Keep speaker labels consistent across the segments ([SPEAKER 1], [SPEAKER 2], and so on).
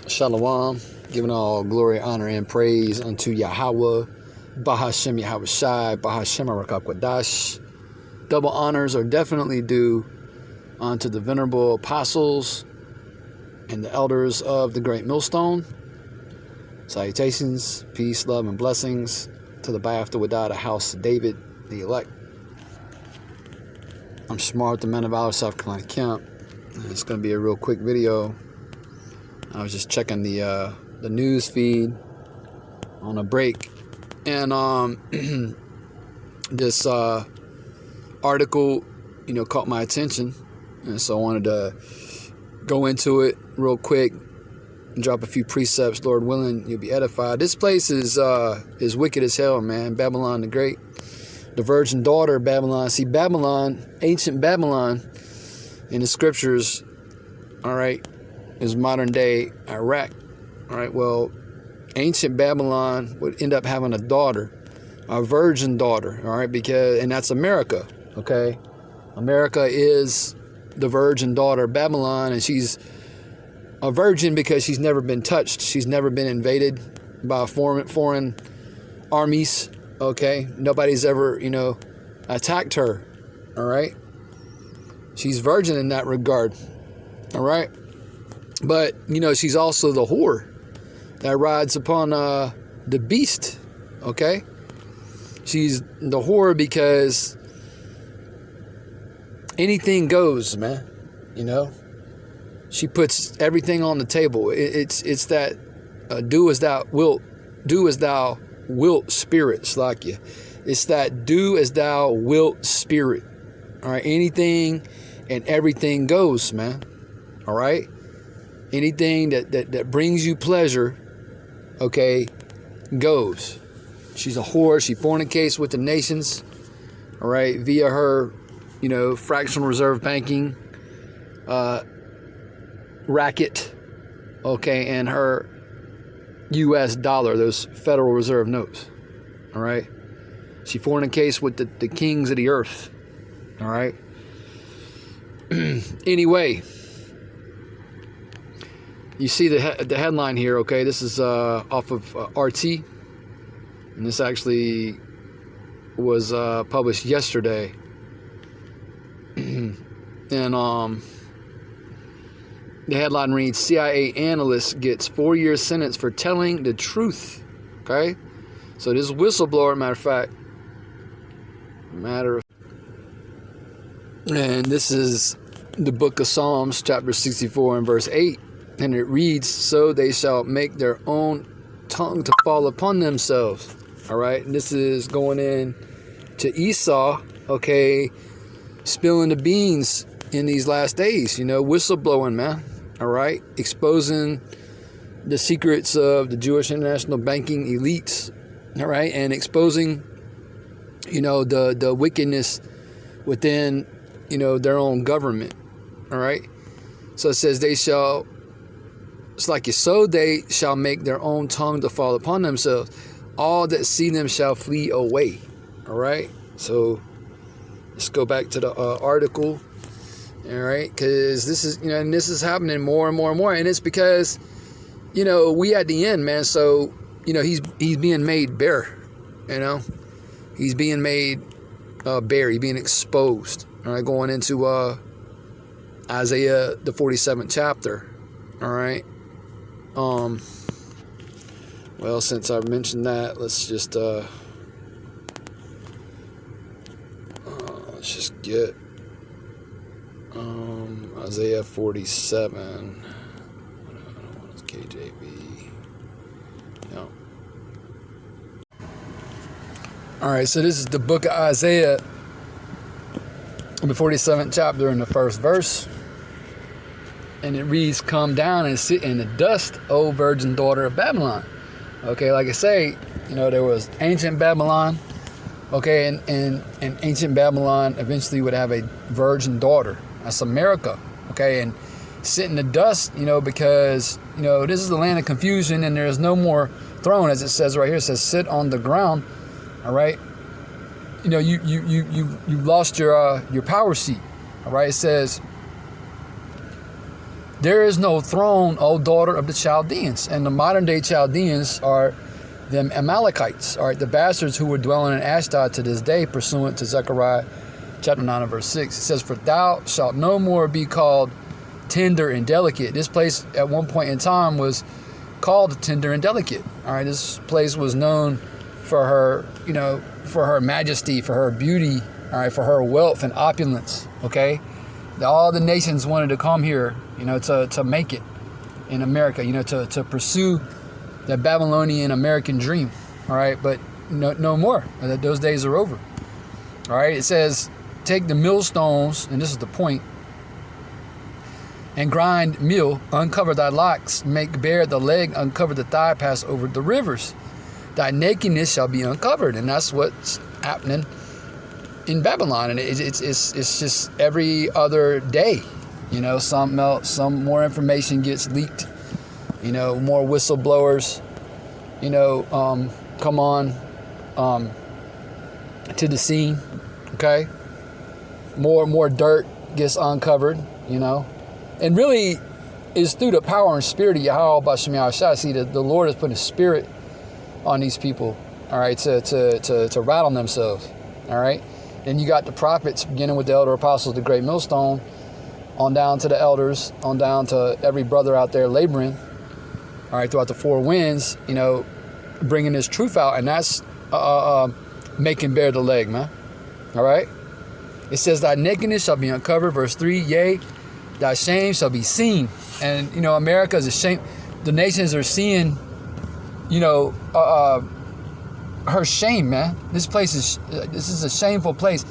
[SPEAKER 1] Shalom, giving all glory, honor, and praise unto Yahweh, Bahashem Yahweh Shai, Bahashem Arakak. Double honors are definitely due unto the venerable apostles and the elders of the great millstone. Salutations, peace, love, and blessings to the Ba'afta Wadah, the house of David, the elect. I'm Shamar, the man of valor, South Carolina camp. It's going to be a real quick video. I was just checking the news feed on a break, and this article, caught my attention, and so I wanted to go into it real quick and drop a few precepts. Lord willing, you'll be edified. This place is wicked as hell, man. Babylon the Great, the virgin daughter of Babylon. See, Babylon, ancient Babylon, in the scriptures, all right, is modern day Iraq. All right, well, ancient Babylon would end up having a daughter, a virgin daughter, all right, and that's America, okay? America is the virgin daughter of Babylon, and she's a virgin because she's never been touched. She's never been invaded by foreign armies, okay? Nobody's ever, attacked her, all right? She's virgin in that regard, all right? But, she's also the whore that rides upon the beast, okay? She's the whore because anything goes, man, She puts everything on the table. It's that do as thou wilt spirit, Slakia. It's that do as thou wilt spirit, all right? Anything and everything goes, man, all right? Anything that brings you pleasure, okay, goes. She's a whore. She fornicates with the nations, all right, via her, fractional reserve banking racket, okay, and her U.S. dollar, those Federal Reserve notes, all right. She fornicates with the kings of the earth, all right. Anyway, you see the headline here, okay? This is off of RT, and this actually was published yesterday. And the headline reads, CIA analyst gets 4-year sentence for telling the truth, okay? So this whistleblower, and this is the book of Psalms, chapter 64 and verse 8. And it reads, so they shall make their own tongue to fall upon themselves. All right. And this is going in to Esau, okay, spilling the beans in these last days, whistleblowing, man. All right. Exposing the secrets of the Jewish international banking elites. All right. And exposing, the wickedness within, their own government. All right. So it says it's like so they shall make their own tongue to fall upon themselves. All that see them shall flee away. All right. So let's go back to the article. All right. Because this is, and this is happening more and more and more. And it's because, we at the end, man. So, he's being made bare, he's being made bare. He's being exposed. All right. Going into Isaiah, the 47th chapter. All right. Well, since I've mentioned that, let's just get Isaiah 47. What is KJV? No. All right, so this is the book of Isaiah, the 47th chapter, in the first verse. And it reads, come down and sit in the dust, O virgin daughter of Babylon. Okay, like I say, there was ancient Babylon. Okay, and ancient Babylon eventually would have a virgin daughter. That's America. Okay, and sit in the dust, because, this is the land of confusion, and there is no more throne, as it says right here. It says, sit on the ground. All right. You lost your power seat. All right. It says, There is no throne, O daughter of the Chaldeans. And the modern day Chaldeans are them Amalekites, all right, the bastards who were dwelling in Ashdod to this day, pursuant to Zechariah chapter 9 and verse 6. It says, for thou shalt no more be called tender and delicate. This place at one point in time was called tender and delicate. All right, this place was known for her, for her majesty, for her beauty, all right, for her wealth and opulence. Okay, all the nations wanted to come here, to make it in America, to pursue the Babylonian American dream. All right, but no more. Those days are over. All right, it says, take the millstones, and this is the point, and grind meal, uncover thy locks, make bare the leg, uncover the thigh, pass over the rivers. Thy nakedness shall be uncovered. And that's what's happening in Babylon. And it's just every other day, some more information gets leaked, more whistleblowers, come on to the scene. Okay. More dirt gets uncovered, and really is through the power and spirit of Yahweh by Shamar. See that the Lord has put His spirit on these people, all right, to rattle themselves, all right. Then you got the prophets, beginning with the elder apostles, the great millstone, on down to the elders, on down to every brother out there laboring, all right, throughout the four winds, bringing this truth out, and that's making bare the leg, man, all right. It says, thy nakedness shall be uncovered, verse 3, yea, thy shame shall be seen. And, America is ashamed. The nations are seeing, her shame, man. This is a shameful place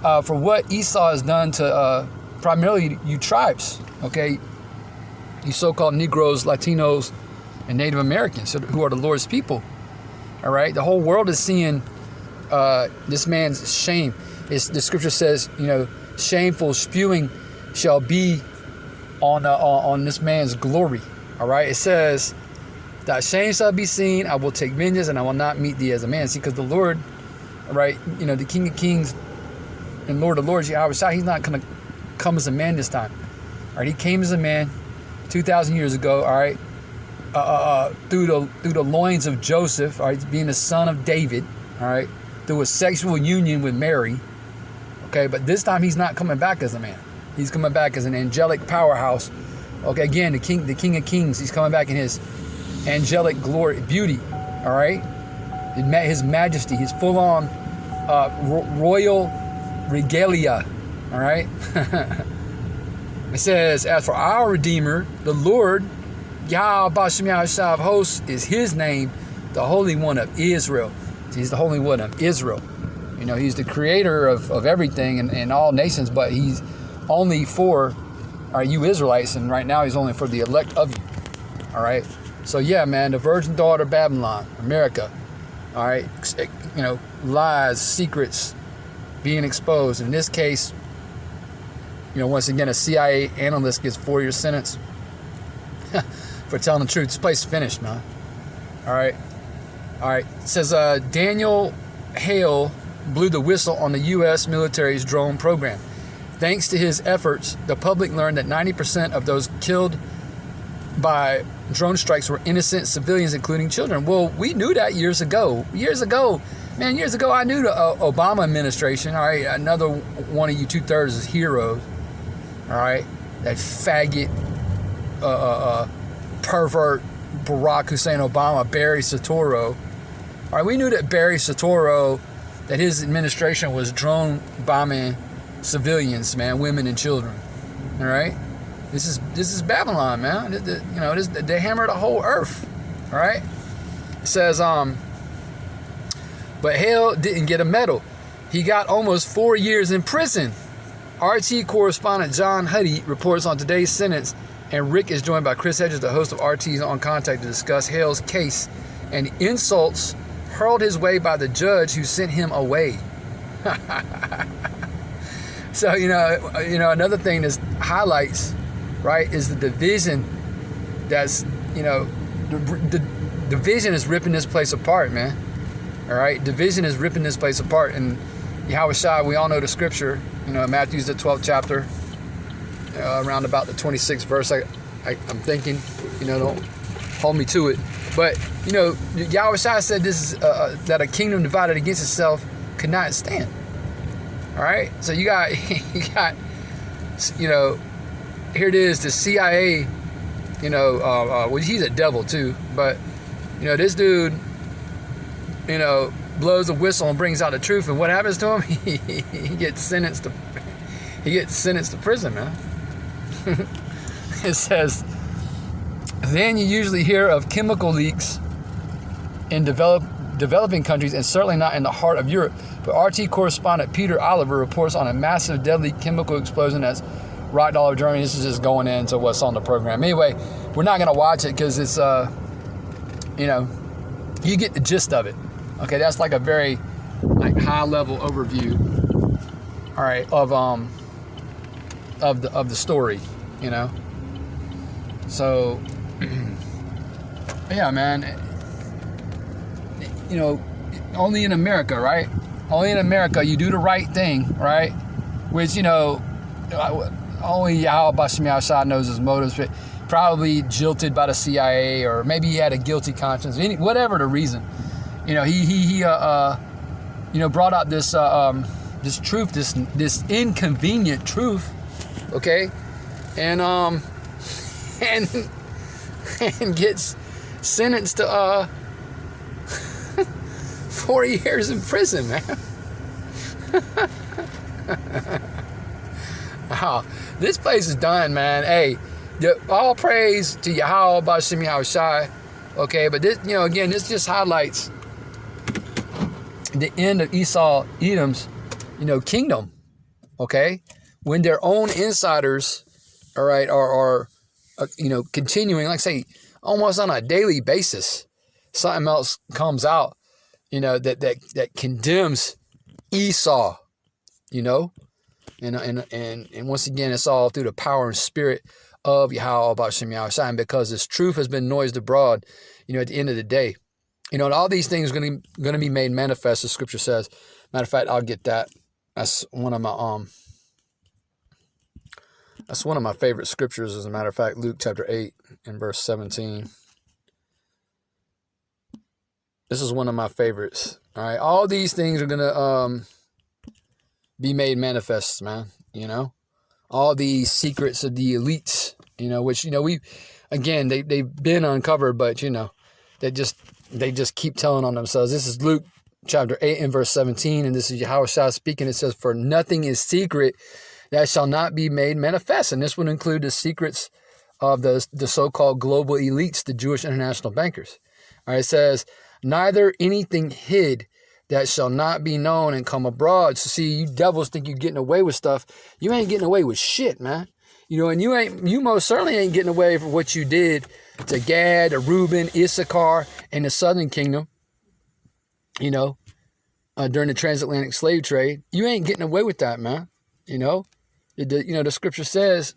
[SPEAKER 1] for what Esau has done to primarily you tribes, okay? You so-called Negroes, Latinos, and Native Americans who are the Lord's people, all right? The whole world is seeing this man's shame. The scripture says, shameful spewing shall be on this man's glory. All right. It says, thy shame shall be seen. I will take vengeance, and I will not meet thee as a man. See, because the Lord, all right, the King of Kings and Lord of Lords, Yahweh, He's not going to come as a man this time. All right. He came as a man 2,000 years ago. All right. Through the loins of Joseph. All right. Being the son of David. All right. Through a sexual union with Mary. Okay, but this time He's not coming back as a man. He's coming back as an angelic powerhouse. Okay, again, the King of Kings. He's coming back in His angelic glory, beauty. All right, His majesty, His full-on royal regalia. All right. It says, as for our Redeemer, the Lord, Yahweh Bashem Yahshua of hosts is His name, the Holy One of Israel. He's the Holy One of Israel. He's the creator of everything and all nations, but He's only for you Israelites, and right now He's only for the elect of you. All right. So yeah, man, the virgin daughter of Babylon, America. All right. Lies, secrets being exposed. In this case, once again, a CIA analyst gets 4-year sentence for telling the truth. This place is finished, man. All right. All right. It says Daniel Hale blew the whistle on the U.S. military's drone program. Thanks to his efforts, the public learned that 90% of those killed by drone strikes were innocent civilians, including children. Well, we knew that years ago. Years ago, I knew the Obama administration. All right, another one of you 2/3 is heroes. All right, that faggot, pervert Barack Hussein Obama, Barry Soetoro. All right, we knew that Barry Soetoro, that his administration was drone bombing civilians, man, women and children. All right, this is Babylon, man. They hammer the whole earth. All right. It says but Hale didn't get a medal. He got almost 4 years in prison. RT correspondent John Huddy reports on today's sentence, and Rick is joined by Chris Hedges, the host of RT's On Contact, to discuss Hale's case and insults hurled his way by the judge who sent him away. So, another thing that highlights, right, is the division that's, the division is ripping this place apart, man. All right, division is ripping this place apart. And Yahweh Shai, we all know the scripture, Matthew's the 12th chapter, around about the 26th verse. I'm thinking, don't hold me to it. But, Yahweh Shai said this is that a kingdom divided against itself could not stand. All right? So you got, here it is, the CIA, well, he's a devil too, but, this dude, blows a whistle and brings out the truth, and what happens to him? He gets sentenced to prison, man. It says, then you usually hear of chemical leaks in developing countries, and certainly not in the heart of Europe. But RT correspondent Peter Oliver reports on a massive deadly chemical explosion that's rocked all of Germany. This is just going into what's on the program. Anyway, we're not going to watch it because it's, you get the gist of it. Okay, that's like a very high level overview. All right, of the story, So, yeah, man. Only in America, right? Only in America you do the right thing, right? Which, only Yahweh Bashem Yahushua knows his motives. But probably jilted by the CIA, or maybe he had a guilty conscience. Whatever the reason, he brought out this this truth, this inconvenient truth, okay, and gets sentenced to 4 years in prison, man. Wow, this place is done, man. Hey, all praise to Yahweh Bashem Yahushai. Okay, but this, again, this just highlights the end of Edom's, kingdom. Okay, when their own insiders, all right, are continuing, like say, almost on a daily basis, something else comes out, that condemns Esau, and once again, it's all through the power and spirit of Yahweh Bashem Yahushua, and because this truth has been noised abroad, at the end of the day, and all these things are going to be made manifest, as Scripture says. Matter of fact, I'll get that. That's one of my favorite scriptures, as a matter of fact, Luke chapter 8 and verse 17. This is one of my favorites. All right, all these things are gonna be made manifest, man. All these secrets of the elites, which they've been uncovered, but they just keep telling on themselves. This is Luke chapter 8 and verse 17, and this is Yahweh speaking. It says, "For nothing is secret that shall not be made manifest," and this would include the secrets of the so-called global elites, the Jewish international bankers. All right, it says, "Neither anything hid that shall not be known and come abroad." So see, you devils think you're getting away with stuff. You ain't getting away with shit, man. And you most certainly ain't getting away from what you did to Gad, to Reuben, Issachar, and the Southern Kingdom, during the transatlantic slave trade. You ain't getting away with that, man. The Scripture says,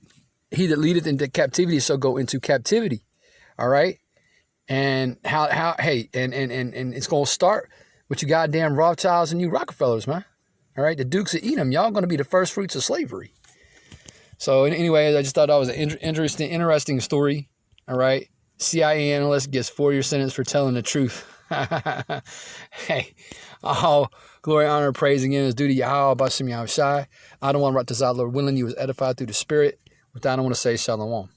[SPEAKER 1] "He that leadeth into captivity shall go into captivity." All right. And and it's going to start with you goddamn Rothschilds and you Rockefellers, man. All right. The Dukes of Edom, y'all going to be the first fruits of slavery. So anyway, I just thought that was an interesting story. All right. CIA analyst gets 4-year sentence for telling the truth. Hey, all glory, honor, and praise again is due to Yahweh Bashem Yahushai. I don't want to write this out, Lord willing, you was edified through the Spirit. With that, I want to say shalom.